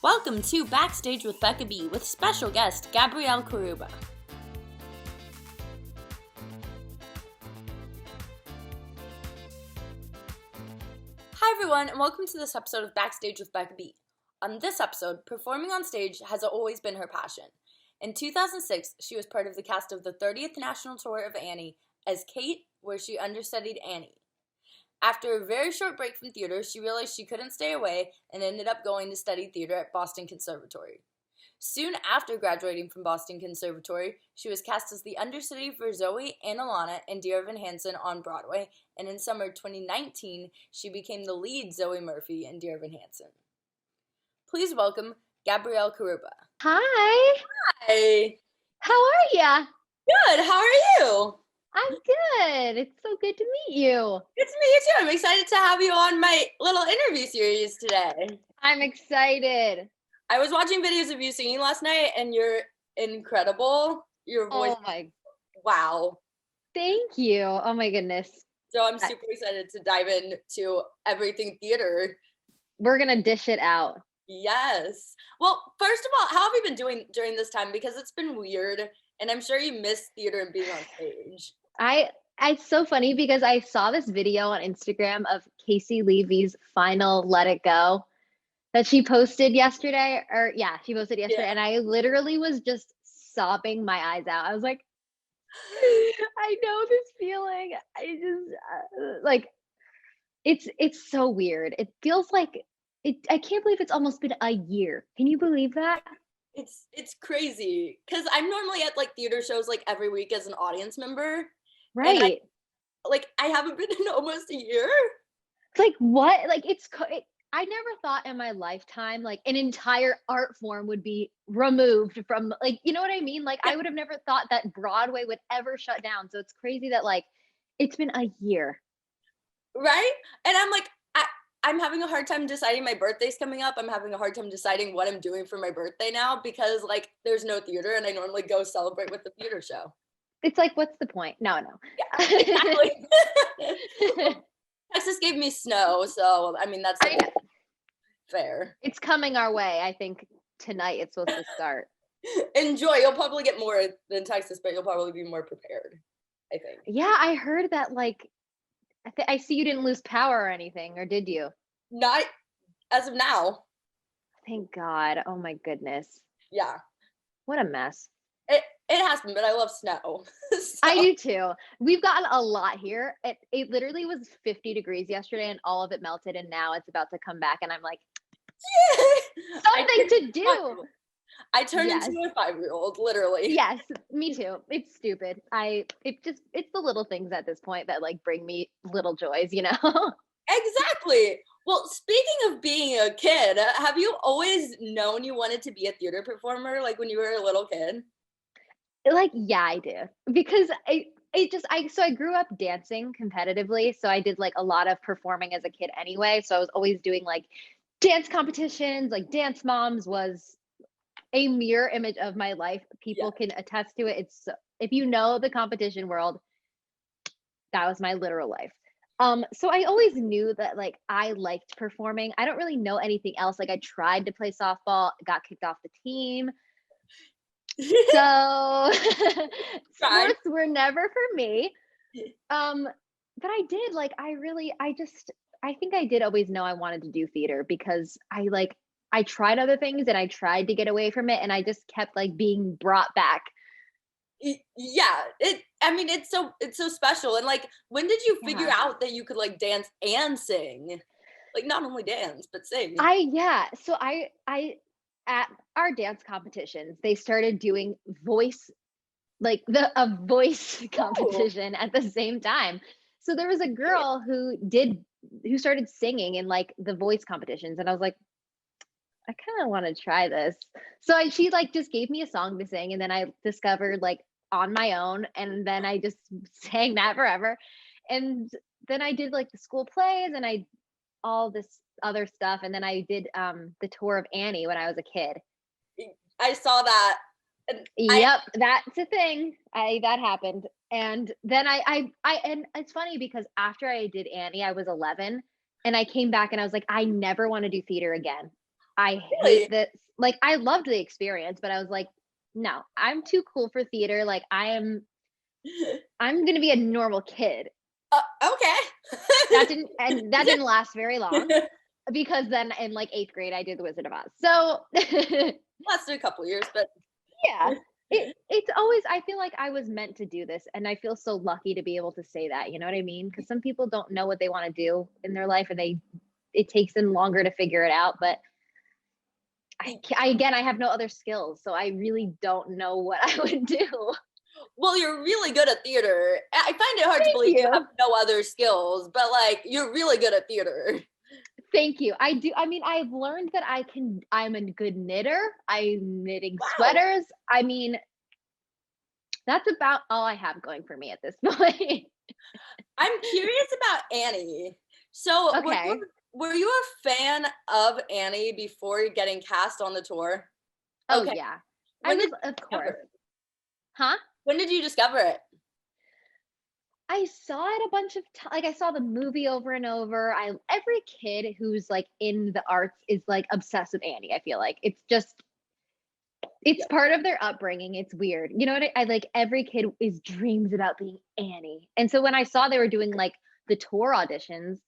Welcome to Backstage with Becca B with special guest Gabrielle Carrubba. Hi everyone, and welcome to this episode of Backstage with Becca B. On this episode, performing on stage has always been her passion. In 2006, she was part of the cast of the 30th National Tour of Annie as Kate, where she understudied Annie. After a very short break from theater, she realized she couldn't stay away and ended up going to study theater at Boston Conservatory. Soon after graduating from Boston Conservatory, she was cast as the understudy for Zoe and Alana in Dear Evan Hansen on Broadway, and in summer 2019, she became the lead Zoe Murphy in Dear Evan Hansen. Please welcome Gabrielle Carrubba. Hi. Hi. How are ya? Good. How are you? I'm good. It's so good to meet you. Good to meet you too. I'm excited to have you on my little interview series today. I'm excited. I was watching videos of you singing last night, and you're incredible. Your voice, wow. Thank you. Oh my goodness. So I'm super excited to dive into everything theater. We're gonna dish it out. Yes. Well, first of all, how have you been doing during this time? Because it's been weird, and I'm sure you miss theater and being on stage. It's so funny because I saw this video on Instagram of Casey Levy's final Let It Go that she posted yesterday, and I literally was just sobbing my eyes out. I was like, I know this feeling. I just it's so weird. It feels like I can't believe it's almost been a year. Can you believe that? It's crazy because I'm normally at like theater shows like every week as an audience member. Right. I haven't been in almost a year. Like what? Like I never thought in my lifetime like an entire art form would be removed from, like, you know what I mean? Like I would have never thought that Broadway would ever shut down. So it's crazy that like it's been a year. Right? And I'm like, I'm having a hard time deciding. My birthday's coming up. I'm having a hard time deciding what I'm doing for my birthday now because like there's no theater and I normally go celebrate with the theater show. It's like, what's the point? No. Yeah, exactly. Texas gave me snow, so I mean that's fair. It's coming our way. I think tonight it's supposed to start. Enjoy. You'll probably get more than Texas, but you'll probably be more prepared, I think. Yeah, I heard that like I see you didn't lose power or anything, or did you? Not as of now. Thank God. Oh my goodness. Yeah. What a mess. It has been, but I love snow. So. I do too. We've gotten a lot here. It literally was 50 degrees yesterday and all of it melted, and now it's about to come back and I'm like, yeah, something to do. I turned into a 5-year-old, literally. Yes, me too. It's stupid. It's the little things at this point that like bring me little joys, you know? Exactly. Well, speaking of being a kid, have you always known you wanted to be a theater performer, like when you were a little kid? Like, yeah, I do. Because I grew up dancing competitively. So I did like a lot of performing as a kid anyway. So I was always doing like dance competitions, like Dance Moms was a mirror image of my life. People can attest to it. It's, if you know the competition world, that was my literal life. So I always knew that like I liked performing. I don't really know anything else. Like I tried to play softball, got kicked off the team. So sports were never for me. But I did like, I think I did always know I wanted to do theater because I tried other things and I tried to get away from it and I just kept like being brought back. Yeah, it's so special. And like, when did you figure out that you could like dance and sing? Like not only dance, but sing. So I at our dance competitions, they started doing voice, like a voice competition at the same time. So there was a girl who started singing in like the voice competitions. And I was like, I kind of want to try this. So she like just gave me a song to sing. And then I discovered like on my own. And then I just sang that forever. And then I did like the school plays and all this other stuff. And then I did the tour of Annie when I was a kid. I saw that. Yep, that's a thing. That happened. And then I and it's funny because after I did Annie, I was 11 and I came back and I was like, I never want to do theater again. I Really? hate this. Like, I loved the experience, but I was like, no, I'm too cool for theater. Like, I'm gonna be a normal kid. Okay. That didn't last very long because then in like 8th grade I did the Wizard of Oz. So Lasted a couple years, but yeah. It's always, I feel like I was meant to do this, and I feel so lucky to be able to say that, you know what I mean? Because some people don't know what they want to do in their life, and it takes them longer to figure it out. But again, I have no other skills, so I really don't know what I would do. well, you're really good at theater. I find it hard to believe you have no other skills, but like you're really good at theater. Thank you. I do. I mean, I've learned that I'm a good knitter. I'm knitting Wow. sweaters. I mean, that's about all I have going for me at this point. I'm curious about Annie. So Okay. were you a fan of Annie before getting cast on the tour? Oh Okay. yeah. When I was, did you of discover course. it? Huh? When did you discover it? I saw it a bunch of like I saw the movie over and over. Every kid who's like in the arts is like obsessed with Annie. I feel like it's Yeah. part of their upbringing. It's weird. You know what I like every kid is dreams about being Annie. And so when I saw they were doing like the tour auditions,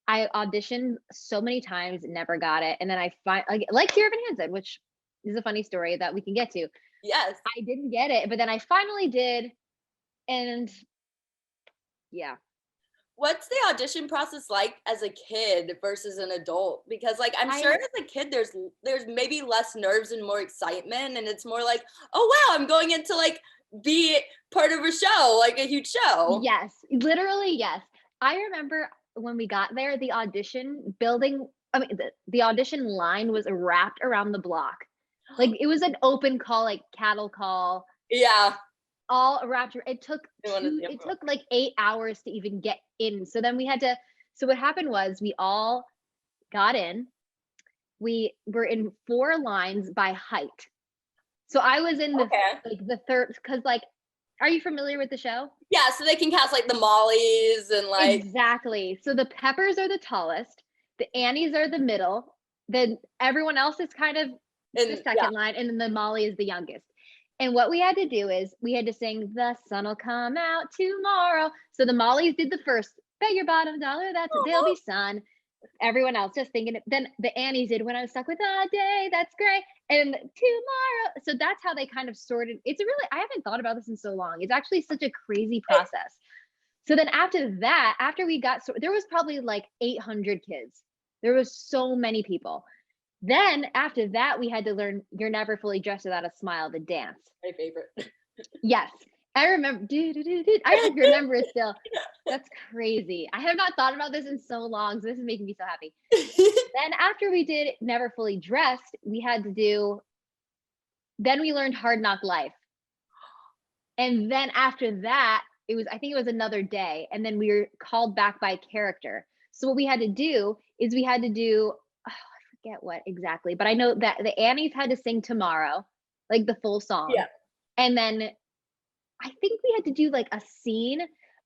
I auditioned so many times, never got it. And then I find like Dear Evan Hansen, which is a funny story that we can get to. Yes. I didn't get it, but then I finally did. And yeah. What's the audition process like as a kid versus an adult? Because like I'm sure I as a kid there's maybe less nerves and more excitement, and it's more like, oh wow, I'm going into like be part of a show, like a huge show. Yes, literally, yes. I remember when we got there, the audition building, I mean, the audition line was wrapped around the block. Like it was an open call, like cattle call, Yeah. all wrapped. It took I wanna see it. like 8 hours to even get in. So then we had to, so what happened was we all got in. We were in 4 lines by height. So I was in Okay. the third, because like, are you familiar with the show? Yeah, so they can cast like the Mollies and like Exactly. So the Peppers are the tallest, the Annies are the middle, then everyone else is kind of the and yeah. second line, and then the Molly is the youngest. And what we had to do is we had to sing "The sun will come out tomorrow." So the Mollies did the first, "Bet your bottom dollar that's there'll be sun." Everyone else just thinking it. Then the Annies did "When I'm stuck with a day, that's great," and tomorrow. So that's how they kind of sorted. It's a really, I haven't thought about this in so long. It's actually such a crazy process. So then after that, after we got, so there was probably like 800 kids. There was so many people. Then after that, we had to learn "You're Never Fully Dressed Without a Smile," the dance. My favorite. Yes. I remember, I remember it still. That's crazy. I have not thought about this in so long. So this is making me so happy. Then after we did "Never Fully Dressed," we had to do, then we learned "Hard Knock Life." And then after that, I think it was another day. And then we were called back by character. So what we had to do is we had to do, oh, I forget what exactly, but I know that the Annies had to sing "Tomorrow," like the full song. Yeah. And then I think we had to do like a scene,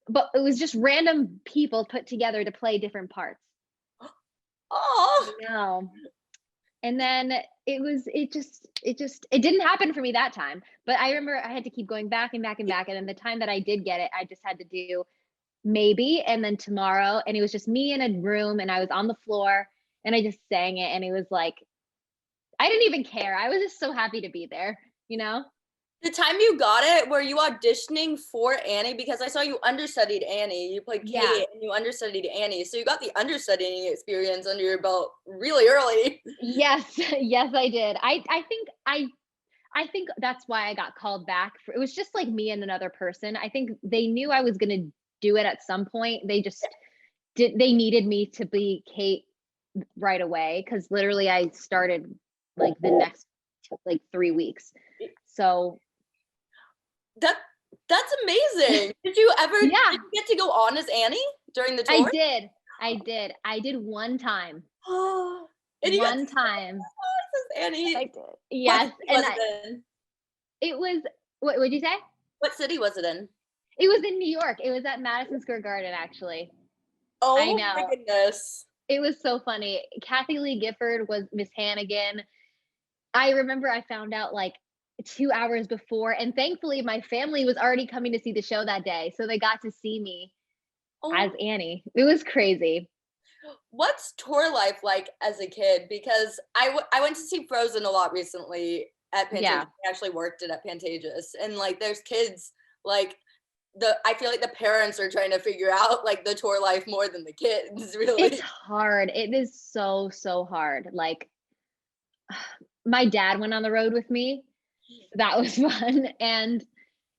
but it was just random people put together to play different parts. Oh. No. And then it didn't happen for me that time. But I remember I had to keep going back and back and back. And then the time that I did get it, I just had to do "Maybe" and then "Tomorrow." And it was just me in a room, and I was on the floor, and I just sang it. And it was like, I didn't even care. I was just so happy to be there, you know? The time you got it, were you auditioning for Annie? Because I saw you understudied Annie. You played Kate Yeah. and you understudied Annie. So you got the understudying experience under your belt really early. Yes, yes, I did. I think that's why I got called back. It was just like me and another person. I think they knew I was gonna do it at some point. They needed me to be Kate right away, because literally I started like the next like 3 weeks. So That that's amazing. Did you ever yeah, did you get to go on as Annie during the tour? I did one time. Oh, and you got One time. as Annie. I did. What Yes. city And was it in? it was, what would you say? What city was it in? It was in New York. It was at Madison Square Garden, actually. I Oh my know. goodness. It was so funny. Kathy Lee Gifford was Miss Hannigan. I remember I found out like 2 hours before, and thankfully my family was already coming to see the show that day, so they got to see me as Oh, Annie. It was crazy. what's tour life like as a kid? Because I went to see Frozen a lot recently at Pantages. Yeah. I actually worked it at Pantages, and like there's kids like I feel like the parents are trying to figure out like the tour life more than the kids, It's really. hard. It is so, so hard. Like, my dad went on the road with me. That was fun, and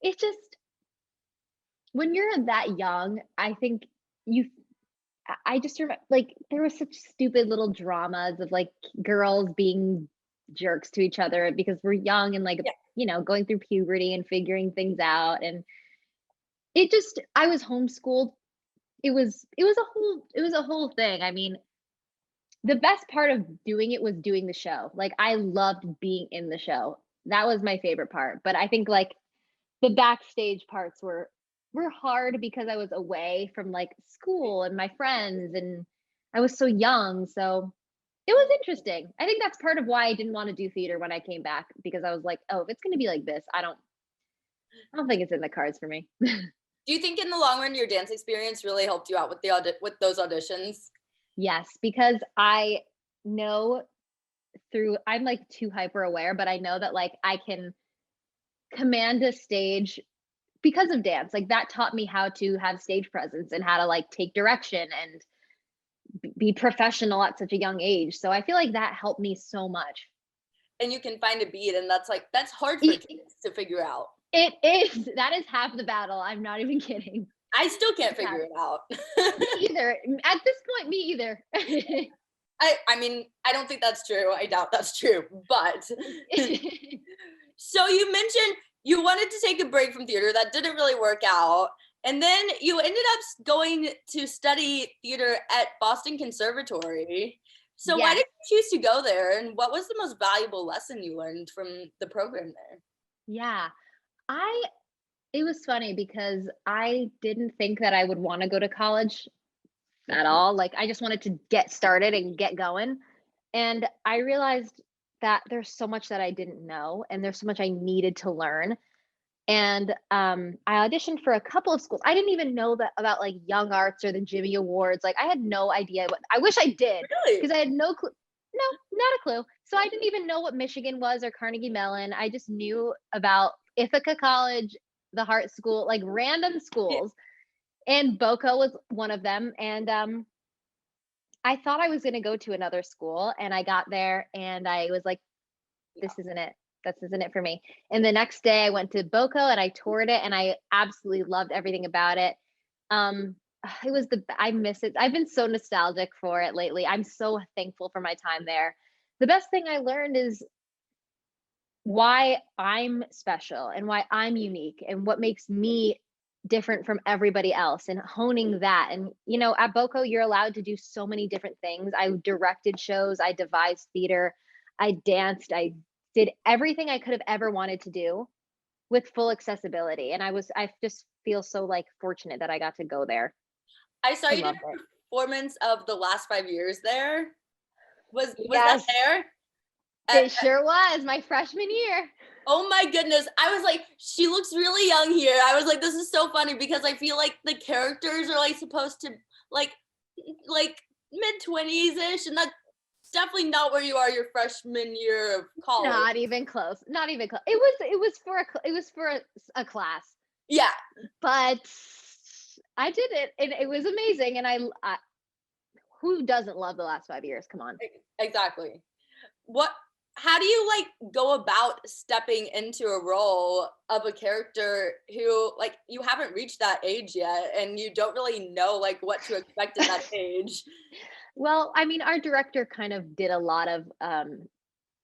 it just when you're that young, I think you I just remember like there was such stupid little dramas of like girls being jerks to each other because we're young and like, Yeah. going through puberty and figuring things out. And it just I was homeschooled. It was a whole thing. I mean, the best part of doing it was doing the show. Like I loved being in the show. That was my favorite part. But I think like the backstage parts were hard because I was away from like school and my friends, and I was so young. So it was interesting. I think that's part of why I didn't want to do theater when I came back, because I was like, oh, if it's going to be like this, I don't think it's in the cards for me. Do you think in the long run your dance experience really helped you out with with those auditions? Yes, because I know I'm like too hyper aware, but I know that like I can command a stage because of dance. Like that taught me how to have stage presence and how to like take direction and be professional at such a young age. So I feel like that helped me so much. And you can find a beat, and that's hard for kids to figure out. It is. That is half the battle. I'm not even kidding. I still can't Yeah. figure it out. Me either. At this point, me either. I mean, I don't think that's true. I doubt that's true. But so you mentioned you wanted to take a break from theater. That didn't really work out. And then you ended up going to study theater at Boston Conservatory. So why Yes. did you choose to go there? And what was the most valuable lesson you learned from the program there? Yeah. I It was funny because I didn't think that I would want to go to college at all. Like I just wanted to get started and get going. And I realized that there's so much that I didn't know and there's so much I needed to learn. And I auditioned for a couple of schools. I didn't even know that about like Young Arts or the Jimmy Awards. Like I had no idea what I wish I did, Really? because I had no clue. No, not a clue. So I didn't even know what Michigan was or Carnegie Mellon. I just knew about Ithaca College, the Hart School, like random Yeah. schools. And Boca was one of them. And I thought I was going to go to another school, and I got there and I was like, this isn't it. This isn't it for me. And the next day I went to Boco and I toured it, and I absolutely loved everything about it. Um, it was I miss it. I've been so nostalgic for it lately. I'm so thankful for my time there. The best thing I learned is why I'm special and why I'm unique and what makes me different from everybody else, and honing that. And at Boco you're allowed to do so many different things. I directed shows, I devised theater, I danced, I did everything I could have ever wanted to do with full accessibility. And I just feel so like fortunate that I got to go there. I saw I you did loved a it. performance of the last 5 years there. Was that Yes, there? it sure was my freshman year. Oh my goodness. I was like, she looks really young here. I was like, this is so funny because I feel like the characters are like supposed to like mid-20s ish, and that's definitely not where you are your freshman year of college. Not even close. Not even close. It was for a class, Yeah, but I did it and it was amazing. And I who doesn't love the last 5 years? Come on. exactly. What how do you like go about stepping into a role of a character who like you haven't reached that age yet and you don't really know like what to expect at that age? Well, I mean, our director kind of did a lot of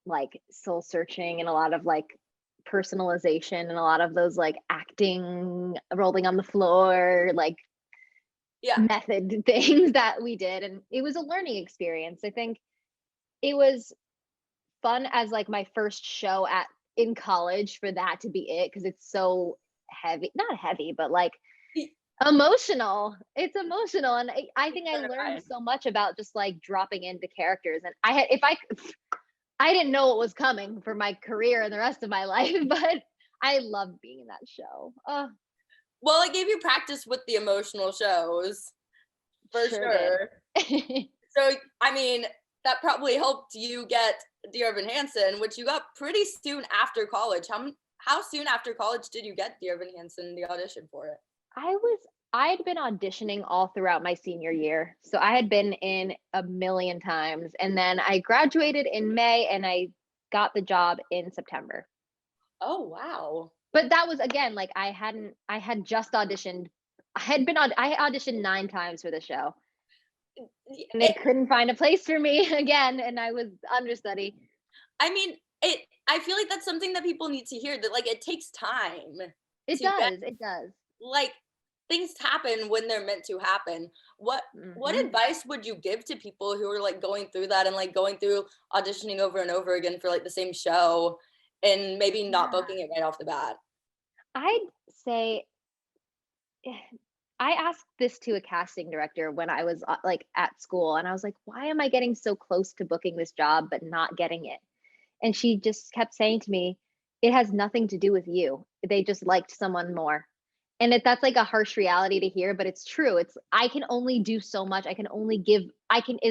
like soul searching and a lot of like personalization and a lot of those like acting, rolling on the floor, like Yeah. method things that we did. And it was a learning experience. I think it was fun as like my first show at in college for that to be it, because it's so heavy, not heavy, but like Emotional. It's emotional. And I think I learned so much about just like dropping into characters. And I didn't know what was coming for my career and the rest of my life, but I loved being in that show. Oh, Well, it gave you practice with the emotional shows, for sure. So, I mean, that probably helped you get Dear Evan Hansen, which you got pretty soon after college. How soon after college did you get Dear Evan Hansen, the audition for it? I'd been auditioning all throughout my senior year. So I had been in a million times. And then I graduated in May and I got the job in September. Oh, wow. But that was, again, like I had just auditioned. I auditioned 9 times for the show. And they couldn't find a place for me again. And I was understudy. I mean, I feel like that's something that people need to hear, that like it takes time. It does. Like, things happen when they're meant to happen. What advice would you give to people who are like going through that and like going through auditioning over and over again for like the same show and maybe not booking it right off the bat? I'd say, I asked this to a casting director when I was like at school, and I was like, why am I getting so close to booking this job but not getting it? And she just kept saying to me, it has nothing to do with you. They just liked someone more. And that's like a harsh reality to hear, but it's true. I can only do so much. As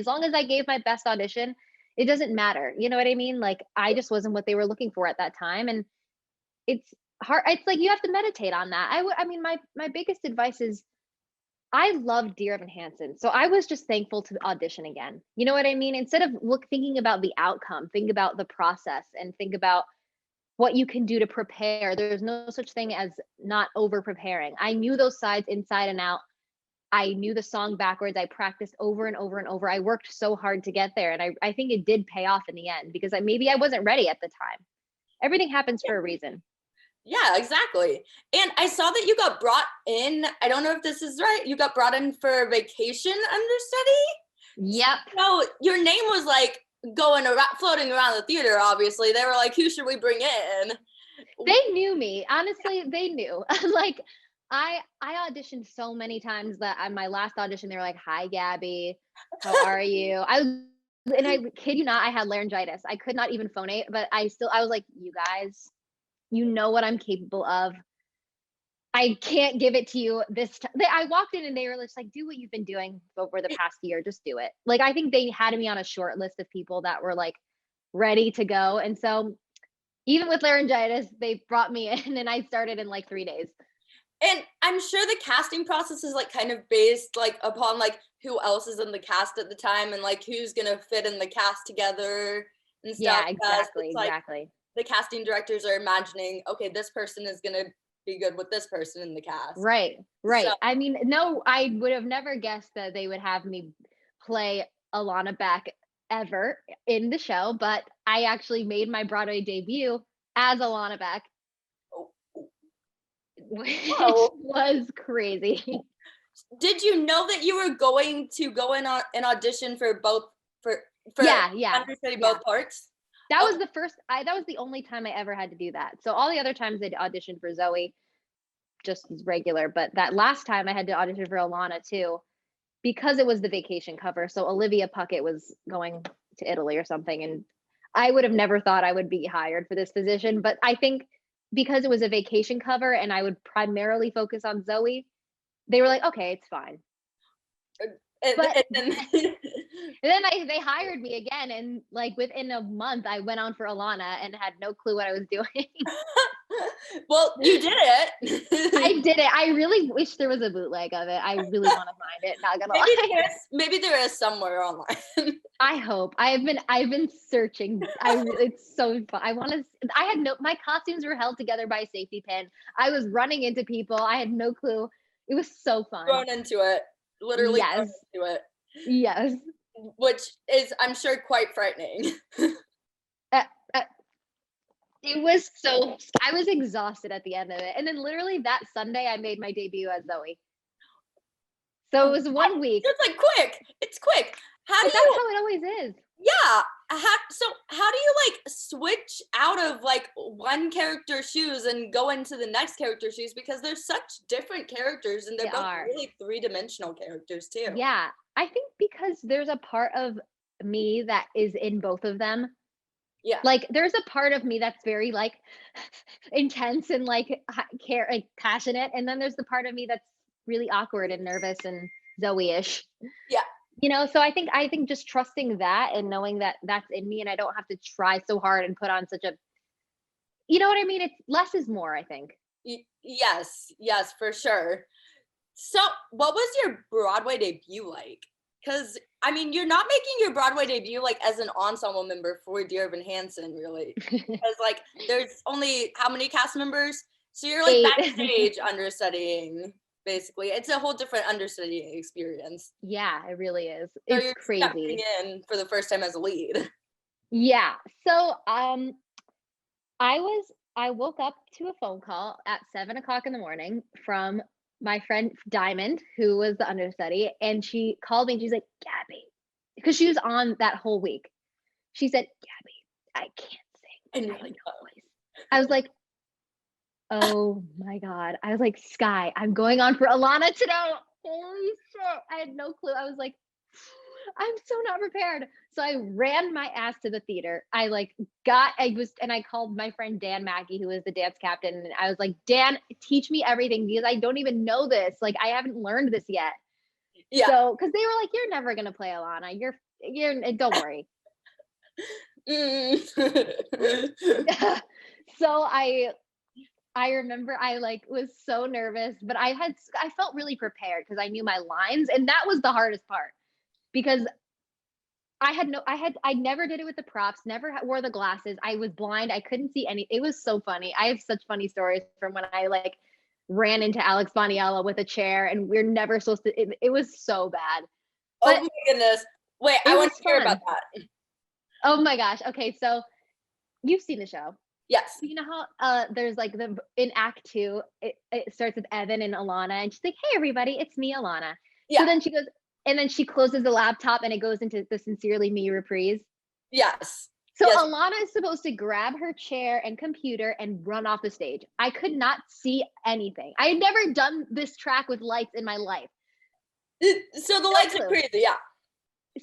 long as I gave my best audition, it doesn't matter. You know what I mean? Like, I just wasn't what they were looking for at that time. And it's hard. It's like, you have to meditate on that. I mean, my biggest advice is, I love Dear Evan Hansen. So I was just thankful to audition again. You know what I mean? Instead of thinking about the outcome, think about the process and think about what you can do to prepare. There's no such thing as not over preparing. I knew those sides inside and out. I knew the song backwards. I practiced over and over and over. I worked so hard to get there. And I think it did pay off in the end, because maybe I wasn't ready at the time. Everything happens for a reason. Yeah, exactly. And I saw that you got brought in, I don't know if this is right, you got brought in for vacation understudy? Yep. So your name was like going around, floating around the theater, obviously. They were like, who should we bring in? They knew me. Honestly, they knew. Like, I auditioned so many times that on my last audition, they were like, hi, Gabby, how are you? And I kid you not, I had laryngitis. I could not even phonate, but I was like, you guys, you know what I'm capable of. I can't give it to you this time. I walked in and they were just like, do what you've been doing over the past year. Just do it. Like, I think they had me on a short list of people that were like ready to go. And so even with laryngitis, they brought me in and I started in like 3 days. And I'm sure the casting process is like kind of based like upon like who else is in the cast at the time and like who's gonna fit in the cast together and stuff. Yeah, exactly. Exactly. The casting directors are imagining, okay, this person is gonna be good with this person in the cast. Right. So, I mean, no, I would have never guessed that they would have me play Alana Beck ever in the show, but I actually made my Broadway debut as Alana Beck, which was crazy. Did you know that you were going to go in on an audition for both understudy both parts? That was that was the only time I ever had to do that. So all the other times I'd auditioned for Zoe just as regular, but that last time I had to audition for Alana too, because it was the vacation cover. So Olivia Puckett was going to Italy or something, and I would have never thought I would be hired for this position. But I think because it was a vacation cover and I would primarily focus on Zoe, they were like, okay, it's fine. But and then they hired me again, and like within a month I went on for Alana and had no clue what I was doing. Well, you did it. I did it. I really wish there was a bootleg of it. I really want to find it, not gonna lie. Maybe there is somewhere online. I hope. I've been searching. It's so fun. My costumes were held together by a safety pin. I was running into people. I had no clue. It was so fun. Thrown into it. Literally thrown into it. Yes. Which is, I'm sure, quite frightening. It was I was exhausted at the end of it. And then literally that Sunday, I made my debut as Zoe. So it was 1 week. It's like quick. It's quick. That's how it always is. Yeah. How do you like switch out of like one character's shoes and go into the next character's shoes, because they're such different characters and they're They both are. really three-dimensional characters too. Yeah, I think because there's a part of me that is in both of them. Yeah. Like, there's a part of me that's very, like, intense and, like, like, passionate, and then there's the part of me that's really awkward and nervous and Zoe-ish. Yeah. So I think just trusting that and knowing that that's in me and I don't have to try so hard and put on such a you know what I mean? It's less is more, I think. Yes, for sure. So, what was your Broadway debut like? Because, I mean, you're not making your Broadway debut, like, as an ensemble member for Dear Evan Hansen, really. Because, like, there's only how many cast members? So you're, like, 8. backstage understudying, basically. It's a whole different understudying experience. Yeah, it really is. So It's you're stepping crazy. in for the first time as a lead. Yeah. So, I woke up to a phone call at 7 o'clock in the morning from my friend Diamond, who was the understudy, and she called me and she's like, Gabby, because she was on that whole week. She said, Gabby, I can't sing. And I you're have like, no voice. I was like, oh my God. I was like, Sky, I'm going on for Alana today. Holy shit. I had no clue. I was like, I'm so not prepared. So I ran my ass to the theater. And I called my friend Dan Mackey, who was the dance captain. And I was like, Dan, teach me everything because I don't even know this. Like, I haven't learned this yet. yeah. So, because they were like, you're never going to play Alana. Don't worry. So I remember I like was so nervous, but I felt really prepared because I knew my lines. And that was the hardest part because I never did it with the props, never wore the glasses. I was blind. I couldn't see any. It was so funny. I have such funny stories from when I like ran into Alex Boniella with a chair and we're never supposed to, it was so bad. Oh But my goodness. Wait, I want to hear about that. Oh my gosh. Okay. So you've seen the show. Yes. So you know how there's like in act 2, it starts with Evan and Alana and she's like, hey everybody, it's me, Alana. Yeah. So then she goes, and then she closes the laptop and it goes into the Sincerely Me reprise. Yes. So yes. Alana is supposed to grab her chair and computer and run off the stage. I could not see anything. I had never done this track with lights in my life. So the lights are crazy, yeah.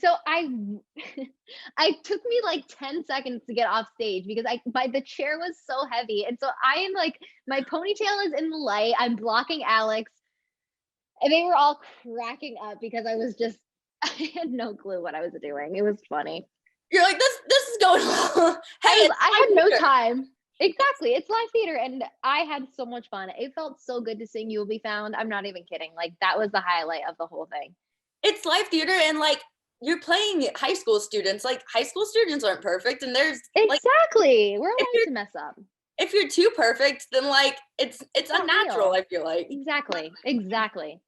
So I took me like 10 seconds to get off stage because the chair was so heavy. And so I am like, my ponytail is in the light. I'm blocking Alex. And they were all cracking up because I had no clue what I was doing. It was funny. You're like, this is going well. Hey, I had no time. Exactly. It's live theater. And I had so much fun. It felt so good to sing You Will Be Found. I'm not even kidding. Like, that was the highlight of the whole thing. It's live theater and like, you're playing high school students. Like, high school students aren't perfect. And there's exactly. We're allowed to mess up. If you're too perfect, then like, it's unnatural, I feel like. Exactly.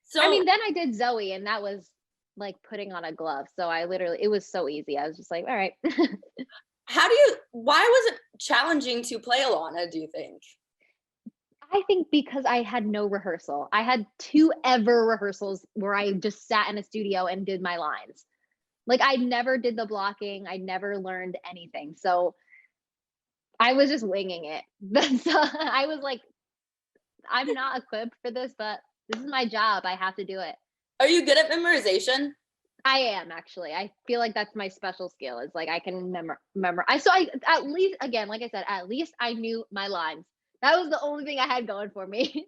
So I mean, then I did Zoe and that was like putting on a glove. So it was so easy. I was just like, all right. Why was it challenging to play Alana, do you think? I think because I had no rehearsal. I had 2 ever rehearsals where I just sat in a studio and did my lines. Like, I never did the blocking. I never learned anything. So I was just winging it. So I was like, I'm not equipped for this, but this is my job. I have to do it. Are you good at memorization? I am, actually. I feel like that's my special skill. Is like I can memorize. So I at least, again, like I said, at least I knew my lines. That was the only thing I had going for me.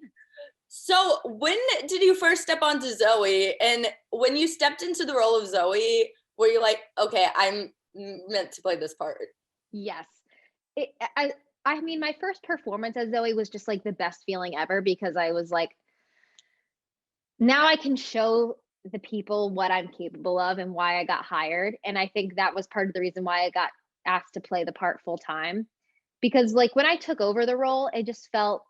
So when did you first step onto Zoe? And when you stepped into the role of Zoe, were you like, okay, I'm meant to play this part? Yes. I mean, my first performance as Zoe was just like the best feeling ever because I was like, now I can show the people what I'm capable of and why I got hired. And I think that was part of the reason why I got asked to play the part full time. Because like when I took over the role, it just felt,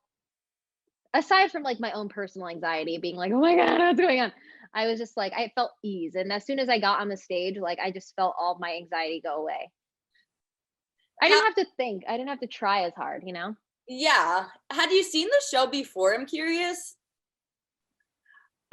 aside from like my own personal anxiety being like, oh my God, what's going on? I was just like, I felt ease. And as soon as I got on the stage, like I just felt all my anxiety go away. I didn't have to think. I didn't have to try as hard, you know? Yeah. Had you seen the show before? I'm curious.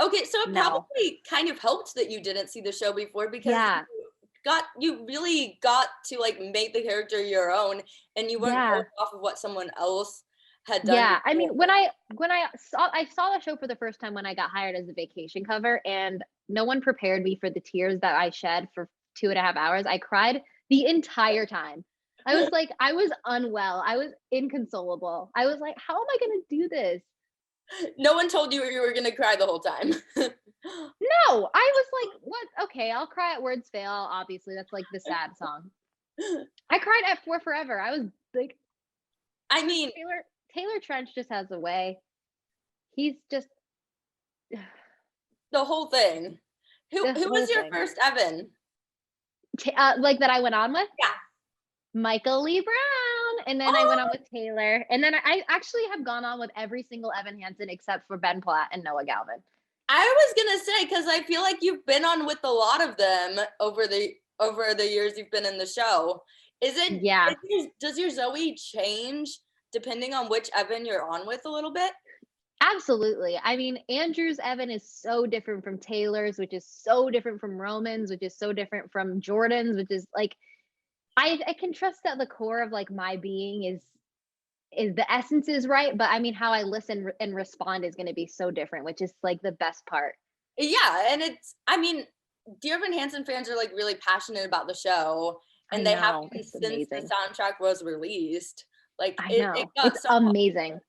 Okay, so it probably kind of helped that you didn't see the show before because you really got to like make the character your own, and you weren't Yeah. going off of what someone else had done Yeah, I mean, before. when I saw the show for the first time when I got hired as a vacation cover, and no one prepared me for the tears that I shed for 2.5 hours. I cried the entire time. I was unwell. I was inconsolable. I was like, how am I gonna do this? No one told you you were gonna cry the whole time. No, I was like, what? Okay, I'll cry at Words Fail. Obviously, that's like the sad song. I cried at For Forever. I was like, I mean, Taylor Trench just has a way. He's just the whole thing. Who the was whole your thing. first Evan? Like that I went on with? Yeah. Michael Lee Brown. And then I went on with Taylor. And then I actually have gone on with every single Evan Hansen except for Ben Platt and Noah Galvin. I was gonna say, because I feel like you've been on with a lot of them over the years you've been in the show. Yeah. Does your Zoe change depending on which Evan you're on with a little bit? Absolutely. I mean, Andrew's Evan is so different from Taylor's, which is so different from Roman's, which is so different from Jordan's, which is like I can trust that the core of like my being is the essence is right, but I mean how I listen and respond is going to be so different, which is like the best part. Yeah, and I mean, Dear Evan Hansen fans are like really passionate about the show, I and they have know. been It's since the amazing. soundtrack was released. Like I it know. got It's so amazing.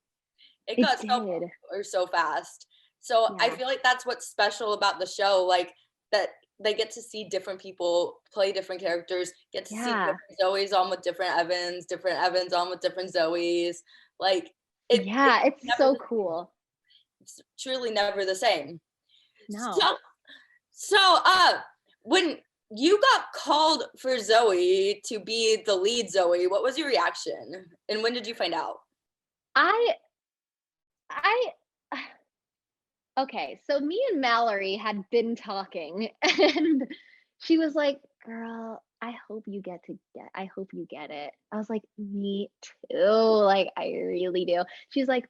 it It got so did. popular so fast. So I Yeah. feel like that's what's special about the show, like that they get to see different people play different characters, get to see Yeah. different Zoes on with different Evans on with different Zoes. Like it's Yeah, it's never so the, cool. it's truly never the same. No. So so when you got called for Zoe to be the lead Zoe, what was your reaction? And when did you find out? I I okay, so me and Mallory had been talking and she was like, "Girl, I hope you get it." I was like, "Me too. Like I really do." She's like,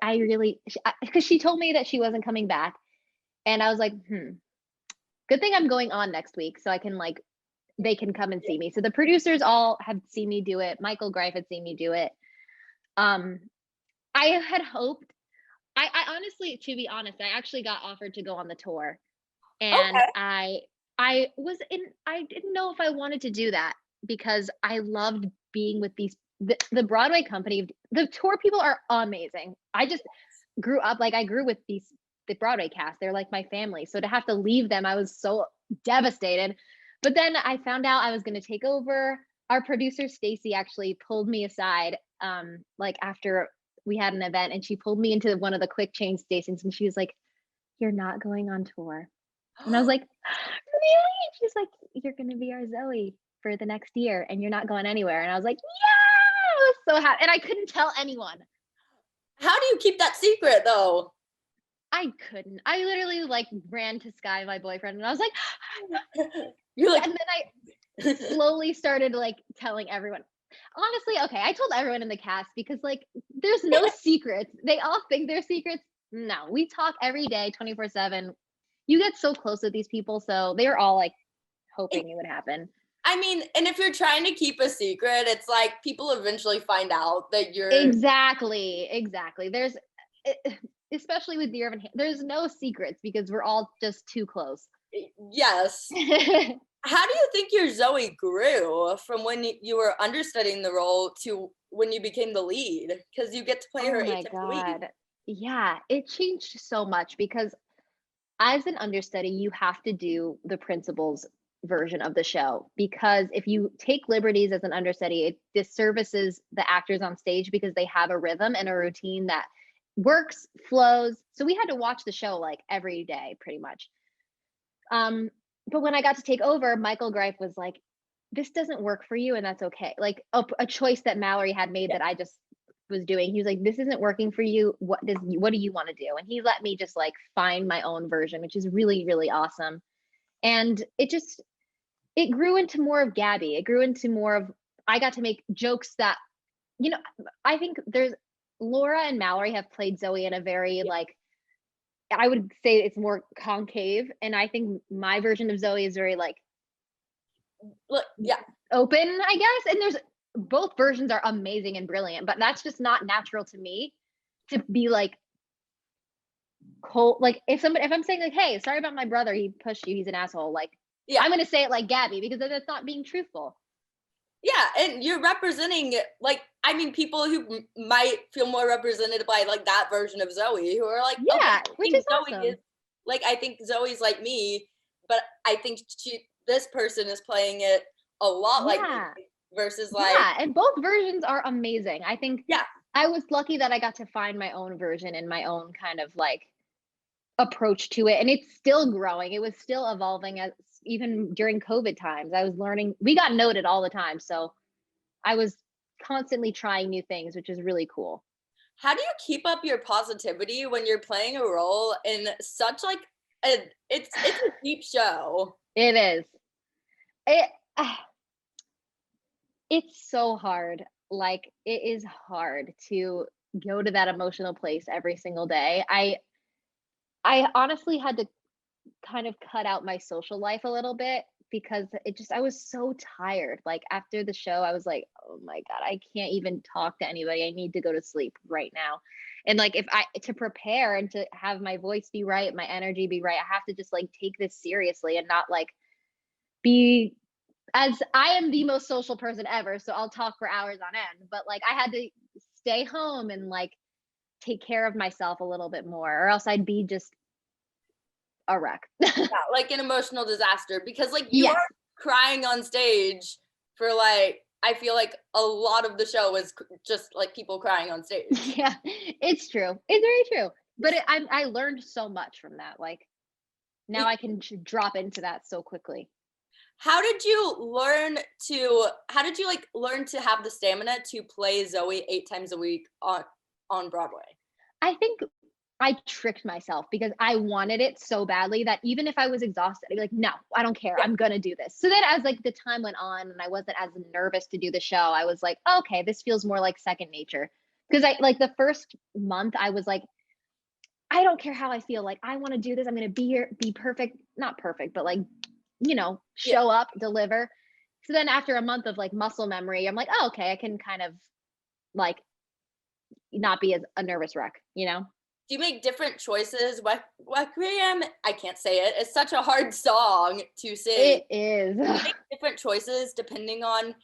I really because she told me that she wasn't coming back and I was like, "Hmm. Good thing I'm going on next week so I can like they can come and see me." So the producers all had seen me do it. Michael Greif had seen me do it. Um I had hoped I honestly, to be honest, I actually got offered to go on the tour, and Okay. I didn't know if I wanted to do that because I loved being with the Broadway company. The tour people are amazing. I just grew up like I grew with the Broadway cast. They're like my family. So to have to leave them, I was so devastated. But then I found out I was going to take over. Our producer Stacy actually pulled me aside like after we had an event and she pulled me into one of the quick change stations and she was like, "You're not going on tour." And I was like, "Really?" And she's like, "You're going to be our Zoe for the next year and you're not going anywhere." And I was like, "Yeah!" I was so happy. And I couldn't tell anyone. How do you keep that secret though? I couldn't. I literally like ran to Sky, my boyfriend, and I was like, You're like, and then I slowly started like telling everyone. Honestly, okay, I told everyone in the cast because like there's no secrets. They all think they're secrets. No, we talk every day, 24/7. You get so close with these people, so they were all like hoping it would happen. I mean, and if you're trying to keep a secret, it's like people eventually find out that you're Exactly. There's especially with Dear Evan, there's no secrets because we're all just too close. yes. How do you think your Zoe grew from when you were understudying the role to when you became the lead? Because you get to play her Oh 8 my times a week. God. Yeah, it changed so much because as an understudy, you have to do the principal's version of the show because if you take liberties as an understudy, it disservices the actors on stage because they have a rhythm and a routine that works, flows. So we had to watch the show like every day pretty much. But when I got to take over, Michael Greif was like, "This doesn't work for you, and that's okay." Like a choice that Mallory had made that I just was doing. He was like, "This isn't working for you. What do you want to do?" And he let me just like find my own version, which is really, really awesome. And it grew into more of Gabby. It grew into more of I got to make jokes that, you know, I think there's Laura and Mallory have played Zoe in a very like I would say it's more concave. And I think my version of Zoe is very like Yeah. open, I guess. And there's both versions are amazing and brilliant, but that's just not natural to me to be like cold. Like if I'm saying like, hey, sorry about my brother, he pushed you, he's an asshole. Like Yeah. I'm gonna say it like Gabby because then it's not being truthful. Yeah, and you're representing, like, I mean, people who might feel more represented by like that version of Zoe, who are like, okay, Yeah, I which think is Zoe awesome. is like, I think Zoe's like me, but I think this person is playing it a lot like me Yeah. versus like, Yeah, and both versions are amazing. I think yeah, I was lucky that I got to find my own version and my own kind of like approach to it, and it's still growing. It was still evolving as even during COVID times. I was learning. We got noted all the time, so I was constantly trying new things, which is really cool. how do you keep up your positivity when you're playing a role in such like it's a deep show? It is. It it's so hard. Like it is hard to go to that emotional place every single day. I honestly had to kind of cut out my social life a little bit because I was so tired. Like after the show, I was like, oh my God, I can't even talk to anybody. I need to go to sleep right now. And like if I to prepare and to have my voice be right, my energy be right, I have to just like take this seriously and not like be as I am the most social person ever. So I'll talk for hours on end. But like I had to stay home and like take care of myself a little bit more, or else I'd be just a wreck. Yeah, like an emotional disaster because like you Yes. are crying on stage for like I feel like a lot of the show is just like people crying on stage. Yeah, it's true. It's very true. But I learned so much from that. Like now It- I can drop into that so quickly. how did you like learn to have the stamina to play Zoe 8 times a week on Broadway? I think I tricked myself because I wanted it so badly that even if I was exhausted, I'd be like, no, I don't care. Yeah. I'm gonna do this. So then as like the time went on and I wasn't as nervous to do the show, I was like, okay, this feels more like second nature. Because I like the first month I was like, I don't care how I feel. Like I want to do this. I'm gonna be here, be perfect, not perfect, but like, Yeah. show up, deliver. So then after a month of like muscle memory, I'm like, oh, okay, I can kind of like not be as a nervous wreck. Do you make different choices? Requiem, I can't say it. It's such a hard song to sing. It is. Do you make different choices depending on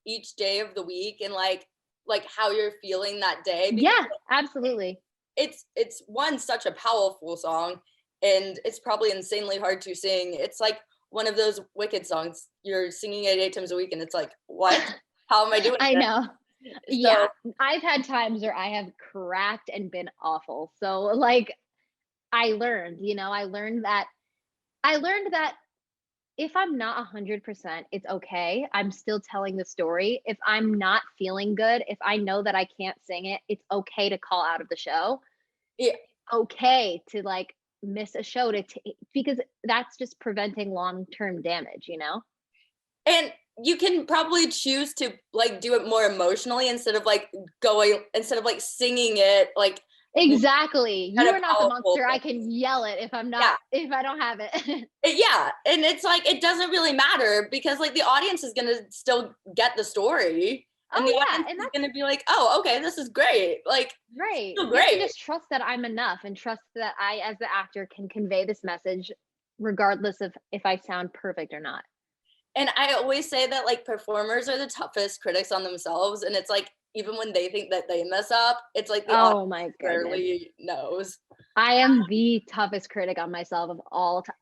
each day of the week and like how you're feeling that day? Because Yeah, absolutely. it's one such a powerful song and it's probably insanely hard to sing. It's like one of those Wicked songs. You're singing it 8 times a week and it's like, what? How am I doing I this? know. So Yeah, I've had times where I have cracked and been awful. So like I learned that if I'm not 100%, it's okay. I'm still telling the story. If I'm not feeling good, if I know that I can't sing it, it's okay to call out of the show. yeah. Okay to like miss a show because that's just preventing long-term damage. And you can probably choose to like do it more emotionally instead of like singing it like Exactly. kind You of are not the powerful monster. I thing. can yell it Yeah. if I don't have it. Yeah. And it's like it doesn't really matter because like the audience is gonna still get the story. And the Oh audience yeah, and is that's gonna be like, oh, okay, this is great. Like right. still You have to great. just trust that I'm enough and trust that I as the actor can convey this message regardless of if I sound perfect or not. And I always say that like performers are the toughest critics on themselves. And it's like even when they think that they mess up, it's like the audience Oh my goodness. rarely knows. I am the toughest critic on myself of all time.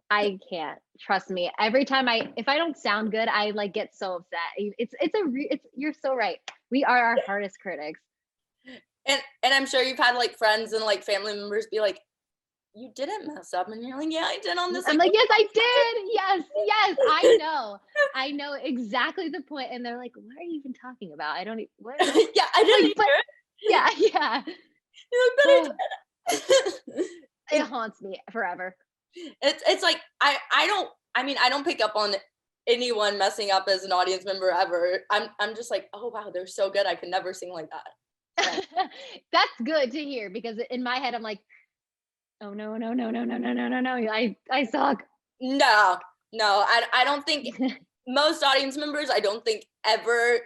I can't. Trust me. Every time if I don't sound good, I like get so upset. It's you're so right. We are our hardest critics. And I'm sure you've had like friends and like family members be like, you didn't mess up. And you're like, yeah, I did on this. I'm Like, like, yes, I did. Yes, yes, I know. I know exactly the point. And they're like, what are you even talking about? I don't what? yeah, I didn't Like, but hear it. yeah, yeah. You're like, but I Oh, did. it haunts me forever. It's like I don't pick up on anyone messing up as an audience member ever. I'm just like, oh wow, they're so good. I could never sing like that. So, That's good to hear because in my head I'm like, oh no, no, no, no, no, no, no, no, no. I suck. no, no, I don't think most audience members, I don't think ever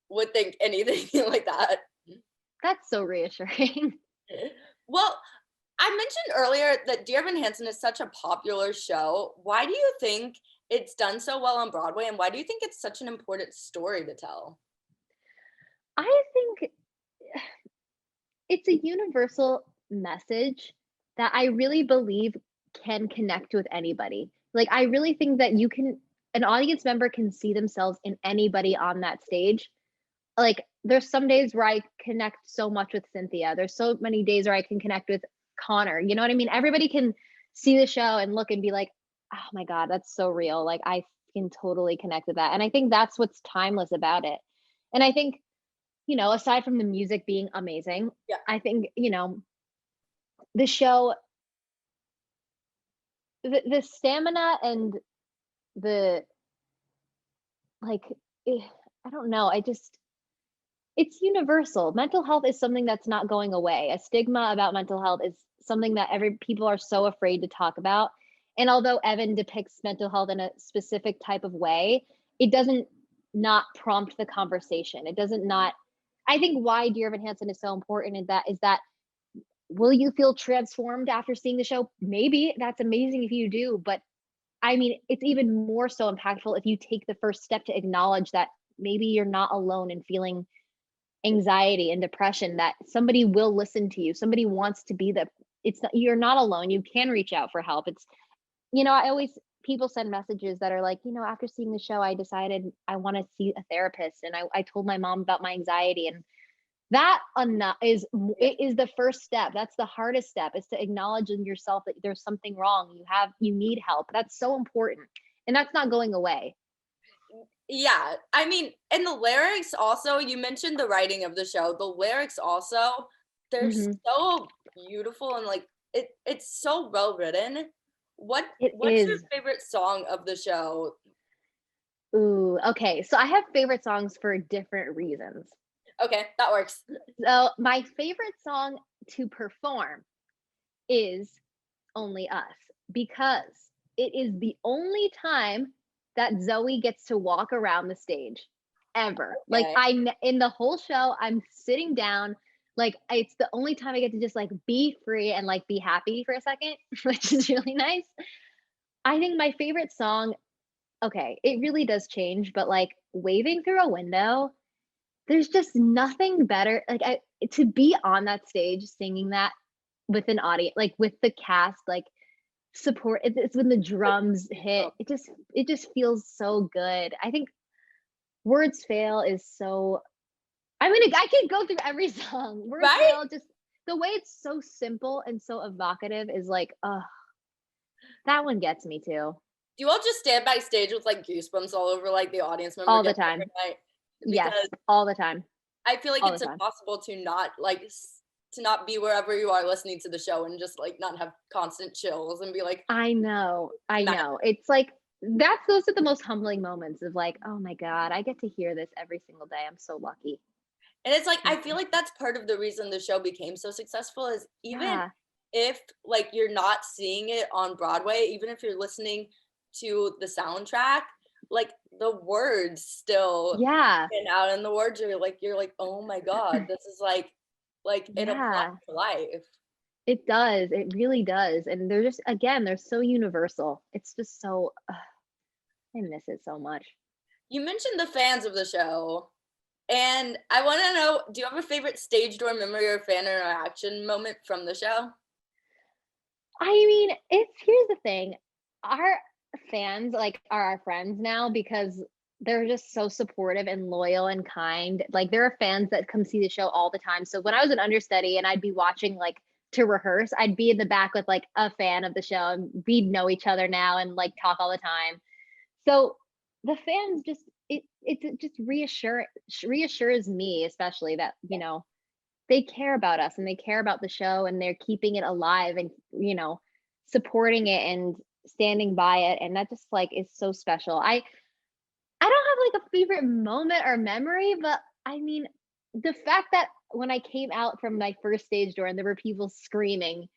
would think anything like that. That's so reassuring. Well, I mentioned earlier that Dear Evan Hansen is such a popular show. Why do you think it's done so well on Broadway, and why do you think it's such an important story to tell? I think it's a universal message that I really believe can connect with anybody. Like, I really think that an audience member can see themselves in anybody on that stage. Like, there's some days where I connect so much with Cynthia. There's so many days where I can connect with Connor. You know what I mean? Everybody can see the show and look and be like, oh my God, that's so real. Like, I can totally connect with that. And I think that's what's timeless about it. And I think, aside from the music being amazing, Yeah. I think, the show, the stamina and the like, I don't know. It's universal. Mental health is something that's not going away. A stigma about mental health is something that every people are so afraid to talk about. And although Evan depicts mental health in a specific type of way, it doesn't not prompt the conversation. It doesn't not I think why Dear Evan Hansen is so important is that will you feel transformed after seeing the show? Maybe. That's amazing if you do, but I mean, it's even more so impactful if you take the first step to acknowledge that maybe you're not alone in feeling anxiety and depression, that somebody will listen to you. Somebody wants to be the it's not, you're not alone. You can reach out for help. I always people send messages that are like, after seeing the show, I decided I want to see a therapist, and I told my mom about my anxiety, and that it is the first step. That's the hardest step, is to acknowledge in yourself that there's something wrong. You need help. That's so important. And that's not going away. Yeah, I mean, and the lyrics also, you mentioned the writing of the show. The lyrics also, they're Mhm. so beautiful and like it's so well written. It What's your is. favorite song of the show? Ooh, okay. So I have favorite songs for different reasons. Okay, that works. So my favorite song to perform is Only Us, because it is the only time that Zoe gets to walk around the stage ever. Like, Okay. in the whole show, I'm sitting down. Like, it's the only time I get to just like be free and like be happy for a second, which is really nice. I think my favorite song, okay, it really does change, but like Waving Through a Window, there's just nothing better. Like, to be on that stage singing that with an audience, like with the cast, like support. It's when the drums hit. Oh, It just feels so good. I think Words Fail is so. I mean, I could go through every song. Words right? Fail, just the way it's so simple and so evocative is like, that one gets me too. Do you all just stand backstage with like goosebumps all over like the audience member All the gets every time. night? Yes, Because all the time. I feel like All the it's time. impossible to not like to not be wherever you are listening to the show and just like not have constant chills and be like I know. I mad. know. It's like those are the most humbling moments of like, oh my God, I get to hear this every single day. I'm so lucky. And it's like I feel Mhm. like that's part of the reason the show became so successful is even Yeah. if like you're not seeing it on Broadway, even if you're listening to the soundtrack, like the words still Yeah. stand out and the words are like you're like, "Oh my god, this is like it applies Yeah. to life." It does, it really does, and they're just again, they're so universal. It's just so I miss it so much. You mentioned the fans of the show, and I want to know, do you have a favorite stage door memory or fan interaction moment from the show? I mean, here's the thing, our fans, like, are our friends now because they're just so supportive and loyal and kind. Like, there are fans that come see the show all the time. So when I was an understudy and I'd be watching, like, to rehearse, I'd be in the back with, like, a fan of the show, and we'd know each other now and, like, talk all the time. So the fans just it just reassures me, especially, that they care about us and they care about the show and they're keeping it alive and supporting it and standing by it, and that just like is so special. I don't have like a favorite moment or memory, but I mean, the fact that when I came out from my first stage door and there were people screaming,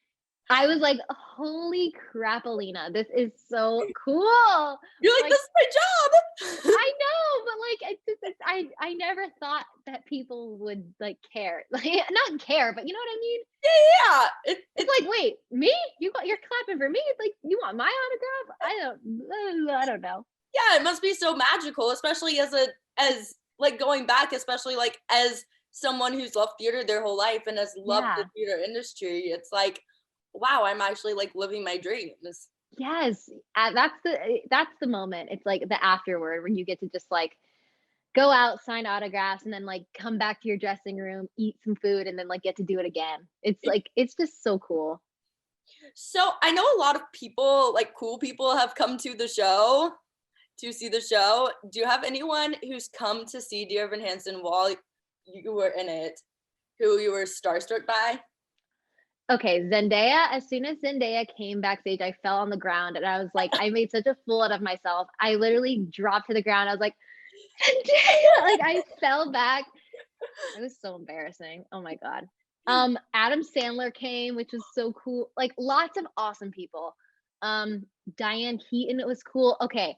I was like, holy crap, Alina, this is so cool. You're like, Like, this is my job. I know, but like I never thought that people would like care. Like not care, but you know what I mean? Yeah. It's like, wait, me? You're clapping for me? It's like you want my autograph? I don't know. Yeah, it must be so magical, especially as like going back, especially like as someone who's loved theater their whole life and has loved the Yeah. theater industry. It's like, wow, I'm actually like living my dreams. Yes. That's the moment. It's like the afterward when you get to just like go out, sign autographs, and then like come back to your dressing room, eat some food, and then like get to do it again. It's like it's just so cool. So I know a lot of people, like cool people, have come to the show to see the show. Do you have anyone who's come to see Dear Evan Hansen while you were in it who you were starstruck by? Okay, Zendaya, as soon as Zendaya came backstage, I fell on the ground and I was like, I made such a fool out of myself. I literally dropped to the ground. I was like, Zendaya! Like I fell back. It was so embarrassing. Oh my God. Adam Sandler came, which was so cool. Like lots of awesome people. Diane Keaton, it was cool. Okay.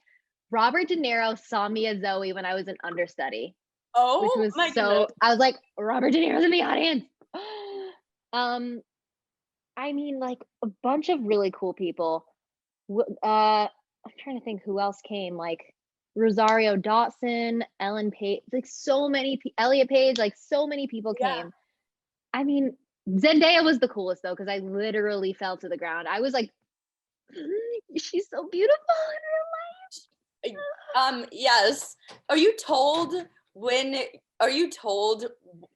Robert De Niro saw me as Zoe when I was an understudy, which Oh was my so goodness. I was like, Robert De Niro's in the audience. I mean, like a bunch of really cool people. I'm trying to think who else came. Like Rosario Dawson, Ellen Page, like so many. Elliot Page, like so many people Yeah. came. I mean, Zendaya was the coolest though, because I literally fell to the ground. I was like, she's so beautiful in real life. Yes. Are you told when are you told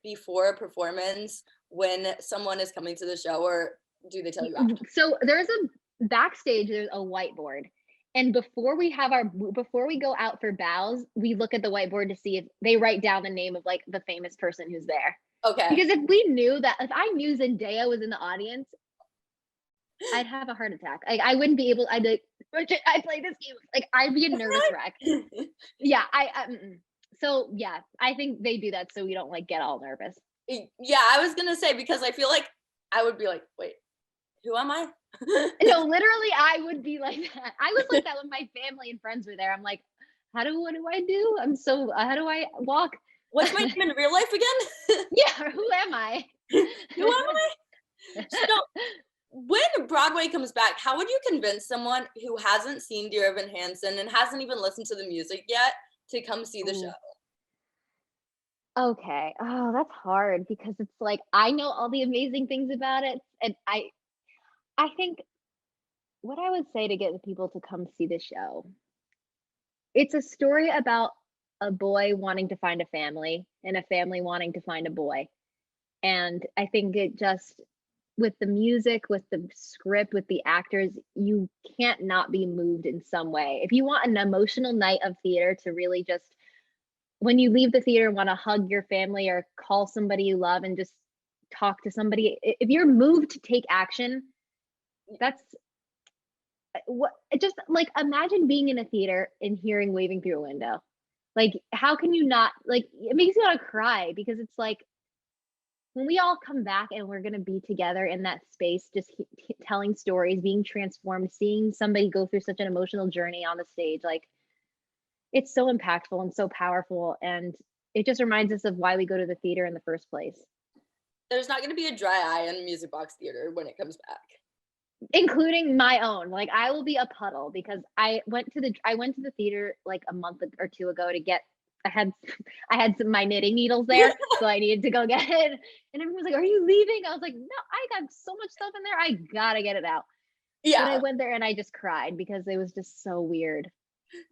before a performance when someone is coming to the show, or do they tell you after? So there's a backstage, there's a whiteboard. And before we go out for bows, we look at the whiteboard to see if they write down the name of like the famous person who's there. Okay. Because if I knew Zendaya was in the audience, I'd have a heart attack. Like I wouldn't be able. I'd like, I play this game. Like I'd be a nervous wreck. Yeah, so yeah, I think they do that so we don't like get all nervous. Yeah, I was gonna say, because I feel like I would be like, wait, who am I? No, literally, I would be like that. I was like that when my family and friends were there. I'm like, what do I do? How do I walk? What's my name in real life again? Yeah, who am I? Who am I? So when Broadway comes back, how would you convince someone who hasn't seen Dear Evan Hansen and hasn't even listened to the music yet to come see the show? Okay. Oh, that's hard because it's like I know all the amazing things about it, and I think what I would say to get the people to come see the show, it's a story about a boy wanting to find a family and a family wanting to find a boy. And I think it just with the music, with the script, with the actors, you can't not be moved in some way. If you want an emotional night of theater to really just when you leave the theater want to hug your family or call somebody you love and just talk to somebody, if you're moved to take action, that's what just like imagine being in a theater and hearing waving through a window. Like how can you not like it makes you want to cry because it's like when we all come back and we're going to be together in that space just telling stories, being transformed, seeing somebody go through such an emotional journey on the stage, like it's so impactful and so powerful, and it just reminds us of why we go to the theater in the first place. There's not going to be a dry eye in music box theater when it comes back. Including my own. Like I will be a puddle because I went to the theater like a month or two ago to get I had some my knitting needles there, so I needed to go get it. And everyone was like, "Are you leaving?" I was like, "No, I got so much stuff in there. I gotta get it out." Yeah. But I went there and I just cried because it was just so weird.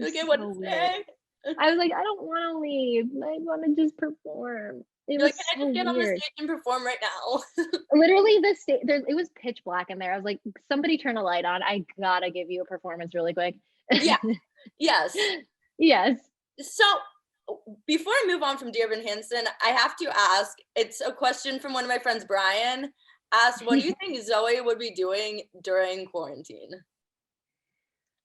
Okay, So what to say? I was like, I don't want to leave. I want to just perform. It You're was like, can I so just get on the weird. stage and perform right now? Literally, it was pitch black in there. I was like, somebody turn a light on. I gotta give you a performance really quick. Yeah. Yes. Yes. So before I move on from Dear Evan Hansen, I have to ask, it's a question from one of my friends, Brian, asked, what do you think Zoe would be doing during quarantine?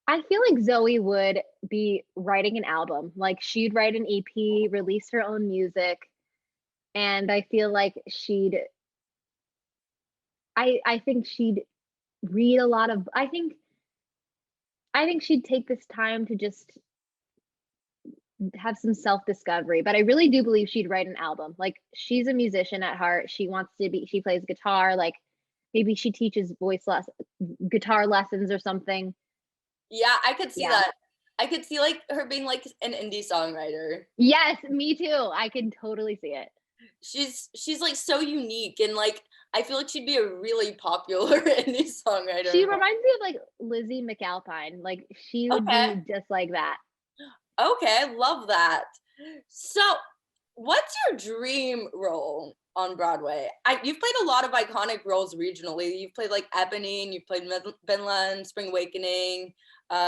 I feel like Zoe would be writing an album. Like she'd write an EP, release her own music, and I feel like I think she'd read a lot of I think she'd take this time to just have some self-discovery, but I really do believe she'd write an album. Like, she's a musician at heart. She plays guitar, like, maybe she teaches guitar lessons or something. Yeah, I could see Yeah. that. I could see like her being like an indie songwriter. Yes, me too. I can totally see it. She's like so unique, and like I feel like she'd be a really popular indie She songwriter. reminds me of, like, Lizzie McAlpine. Like, she would Okay. be just like that. Okay, I love that. So, what's your dream role on Broadway? You've played a lot of iconic roles regionally. You've played like Ebony, and you've played Vinland, Spring Awakening.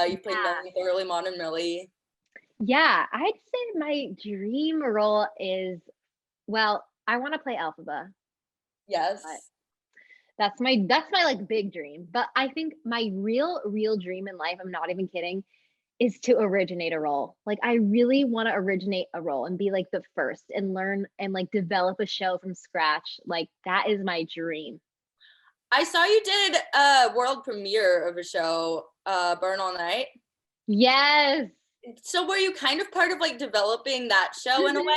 You've played Yeah. Millie, the early modern Millie. Yeah, I'd say my dream role is, well, I wanna play Elphaba, Yes. but that's my, like, big dream. But I think my real dream in life, I'm not even kidding, is to originate a role. Like, I really wanna originate a role and be, like, the first and learn and, like, develop a show from scratch. Like, that is my dream. I saw you did a world premiere of a show, Burn All Night. Yes. So were you kind of part of like developing that show in a Mhm. way?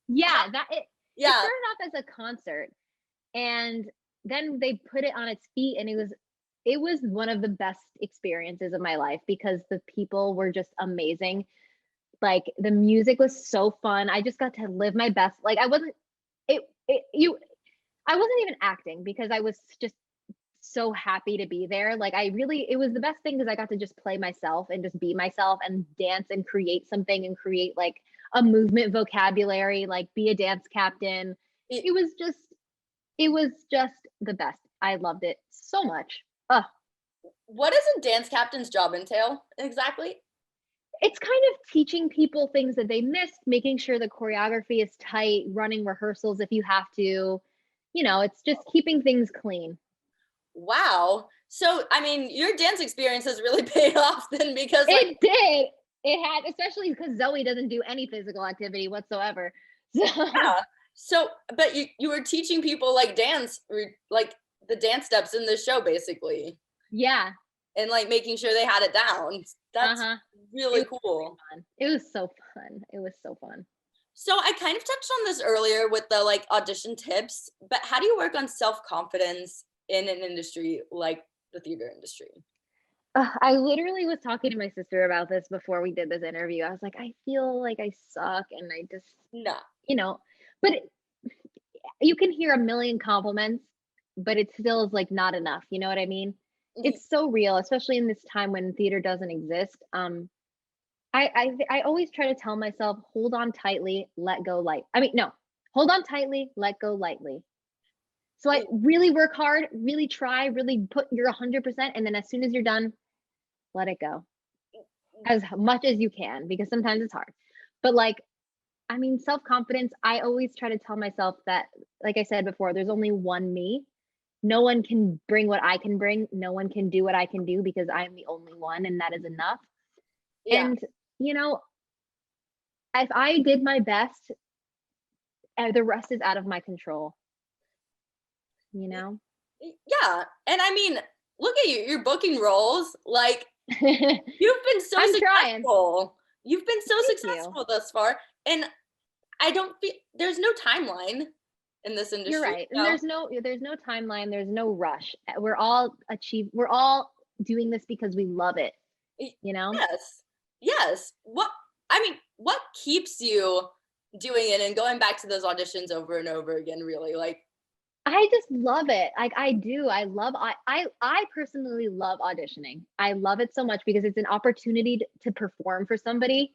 Yeah, it Yeah. started off as a concert, and then they put it on its feet, and it was one of the best experiences of my life because the people were just amazing. Like, the music was so fun. I just got to live my best. Like, I wasn't it you I wasn't even acting because I was just so happy to be there. Like, it was the best thing because I got to just play myself and just be myself and dance and create something and create like a movement vocabulary, like be a dance captain. It, It was just it was just the best. I loved it so much. Ugh. what does a dance captain's job entail exactly? It's kind of teaching people things that they missed, making sure the choreography is tight, running rehearsals if you have to. It's just keeping things clean. Wow. So I mean, your dance experience has really paid off then because like It did. It had, especially because Zoe doesn't do any physical activity whatsoever. So yeah. So but you were teaching people like like the dance steps in the show basically yeah, and like making sure they had it down. That's uh-huh. It really was very cool. fun. It was so fun. It was so fun. So I kind of touched on this earlier with the like audition tips, but how do you work on self-confidence in an industry like the theater industry? I literally was talking to my sister about this before we did this interview. I was like, I feel like I suck and I just, No. you know, but you can hear a million compliments, but it still is like not enough. You know what I mean? Mhm. It's so real, especially in this time when theater doesn't exist. I always try to tell myself, hold on tightly, let go light. I mean, no, hold on tightly, let go lightly. So I It- really work hard, really try, really put your 100%, and then as soon as you're done, let it go as much as you can because sometimes it's hard. But like, I mean, self confidence. I always try to tell myself that, like I said before, there's only one me. No one can bring what I can bring. No one can do what I can do because I'm the only one, and that is enough. Yeah. And you know, if I did my best, the rest is out of my control, you know? Yeah. And I mean, look at you. You're booking roles. Like you've been so I'm trying. successful. You've been so Thank you. successful thus far. And I don't feel there's no timeline in this You're industry. right. And there's no timeline, there's no rush. We're all doing this because we love it, you know? Yes. Yes. What keeps you doing it and going back to those auditions over and over again, really? Like, I just love it. Like, I do. I personally love auditioning. I love it so much because it's an opportunity to perform for somebody.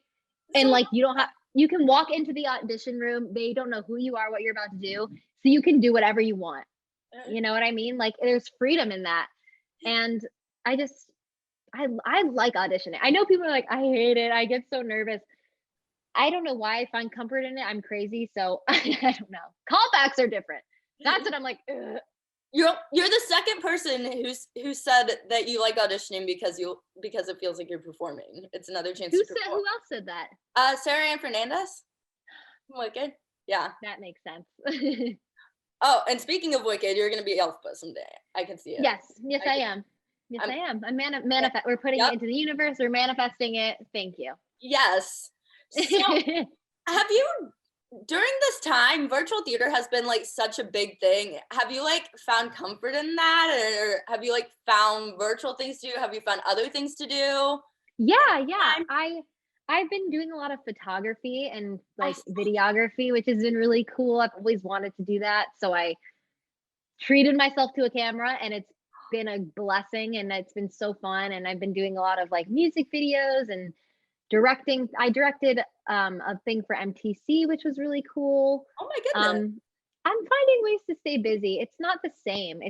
And so like, you can walk into the audition room, they don't know who you are, what you're about to do. So you can do whatever you want. You know what I mean? Like, there's freedom in that. And I just I like auditioning. I know people are like, I hate it. I get so nervous. I don't know why I find comfort in it. I'm crazy, so I don't know. Callbacks are different. That's what I'm like. Ugh. you're the second person who said that you like auditioning because it feels like you're performing. It's another chance to perform. Who else said that? Sarah Ann Fernandez. Wicked. Yeah. That makes sense. Oh, and speaking of Wicked, you're going to be Elphaba someday. I can see it. Yes, I am. Yes, I am. I'm manifest. We're putting it into the universe. We're manifesting it. Thank you. Yes. So, have you, during this time, virtual theater has been like such a big thing. Have you like found comfort in that, or have you like found virtual things to do? Have you found other things to do? Yeah. I've been doing a lot of photography and like videography, which has been really cool. I've always wanted to do that, so I treated myself to a camera, and it's been a blessing, and it's been so fun. And I've been doing a lot of like music videos and directing. I directed a thing for MTC, which was really cool. Oh my goodness. I'm finding ways to stay busy. It's not the same.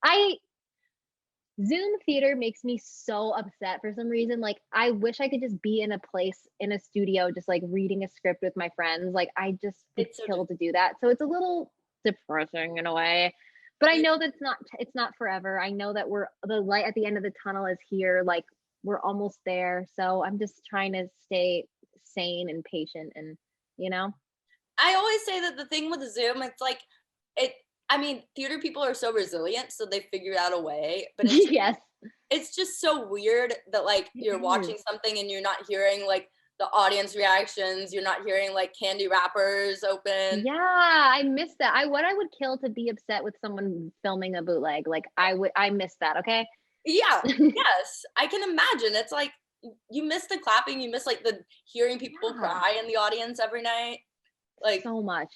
I Zoom theater makes me so upset for some reason. Like, I wish I could just be in a place in a studio, just like reading a script with my friends. Like, I just would kill to do that. So it's a little depressing in a way. But I know that it's not forever. I know that the light at the end of the tunnel is here. Like, we're almost there. So I'm just trying to stay sane and patient, and I always say that the thing with Zoom, it's like I mean, theater people are so resilient, so they figured out a way. But it's just so weird that like you're watching something and you're not hearing like the audience reactions. You're not hearing like candy wrappers open. Yeah, I miss that. What I would kill to be upset with someone filming a bootleg. Like, I miss that. Okay. Yeah. Yes, I can imagine. It's like you miss the clapping. You miss like the hearing people cry in the audience every night. Like so much.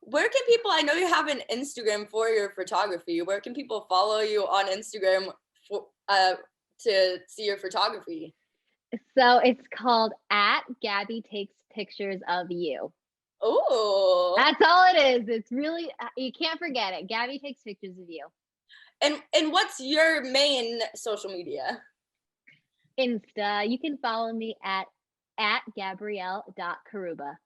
Where can people, I know you have an Instagram for your photography. Where can people follow you on Instagram to see your photography? So it's called @GabbyTakesPicturesOfYou. Oh. That's all it is. It's really, you can't forget it. Gabby takes pictures of you. And what's your main social media? Insta. You can follow me at Gabrielle.Carrubba.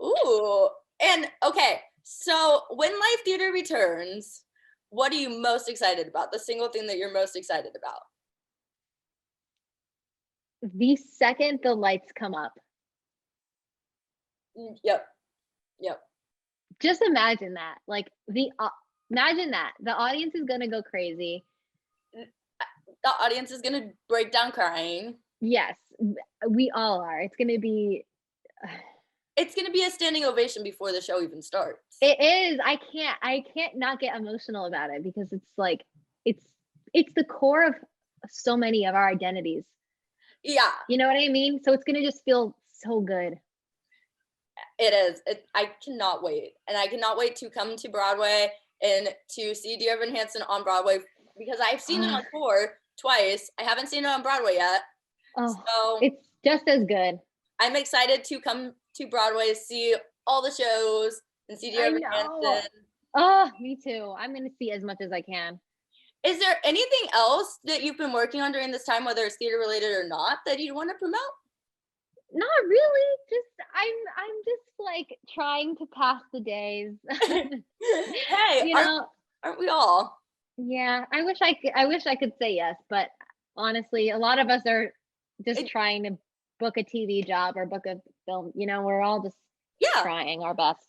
Ooh. And okay, so when live theater returns, what are you most excited about? The single thing that you're most excited about? The second the lights come up. Yep. Just imagine that. Like, imagine that. The audience is going to go crazy. The audience is going to break down crying. Yes, we all are. It's going to be a standing ovation before the show even starts. It is. I can't not get emotional about it, because it's like it's the core of so many of our identities. Yeah. You know what I mean? So it's going to just feel so good. It is. I cannot wait. And I cannot wait to come to Broadway and to see Dear Evan Hansen on Broadway, because I've seen it on tour twice. I haven't seen it on Broadway yet. Oh, so it's just as good. I'm excited to come to Broadway, see all the shows, and see Dear Evan Hansen. Oh, me too. I'm going to see as much as I can. Is there anything else that you've been working on during this time, whether it's theater related or not, that you'd want to promote? Not really. Just I'm just like trying to pass the days. Hey, aren't we all? Yeah, I wish I could say yes, but honestly, a lot of us are just trying to book a TV job or book a film. We're all just trying our best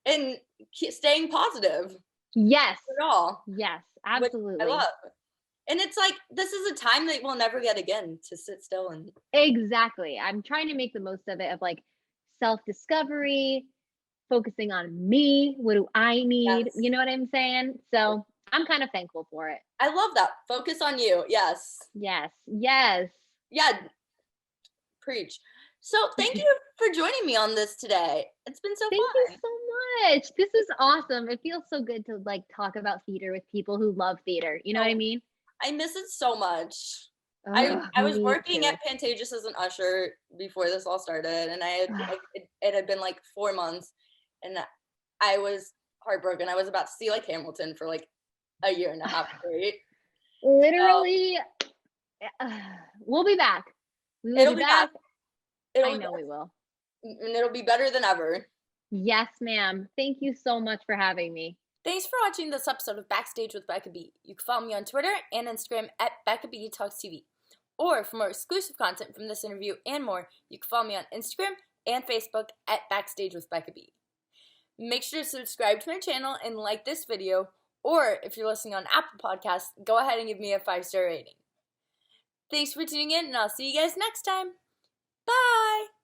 and staying positive. Yes. At all. Yes, absolutely. I love. And it's like, this is a time that we'll never get again, to sit still and. Exactly. I'm trying to make the most of it, of like self-discovery, focusing on me. What do I need? Yes. You know what I'm saying? So I'm kind of thankful for it. I love that. Focus on you. Yes. Yeah. Preach. So thank you for joining me on this today. It's been so fun. Thank you so much. This is awesome. It feels so good to like talk about theater with people who love theater. You know what I mean? I miss it so much. I was working at Pantages as an usher before this all started, and I had it had been like 4 months, and I was heartbroken. I was about to see like Hamilton for like a year and a half straight. Literally, we'll be back. We will be back. I know we will. And it'll be better than ever. Yes, ma'am. Thank you so much for having me. Thanks for watching this episode of Backstage with Becca B. You can follow me on Twitter and Instagram at Becca B Talks TV. Or for more exclusive content from this interview and more, you can follow me on Instagram and Facebook at Backstage with Becca B. Make sure to subscribe to my channel and like this video, or if you're listening on Apple Podcasts, go ahead and give me a 5-star rating. Thanks for tuning in, and I'll see you guys next time. Bye!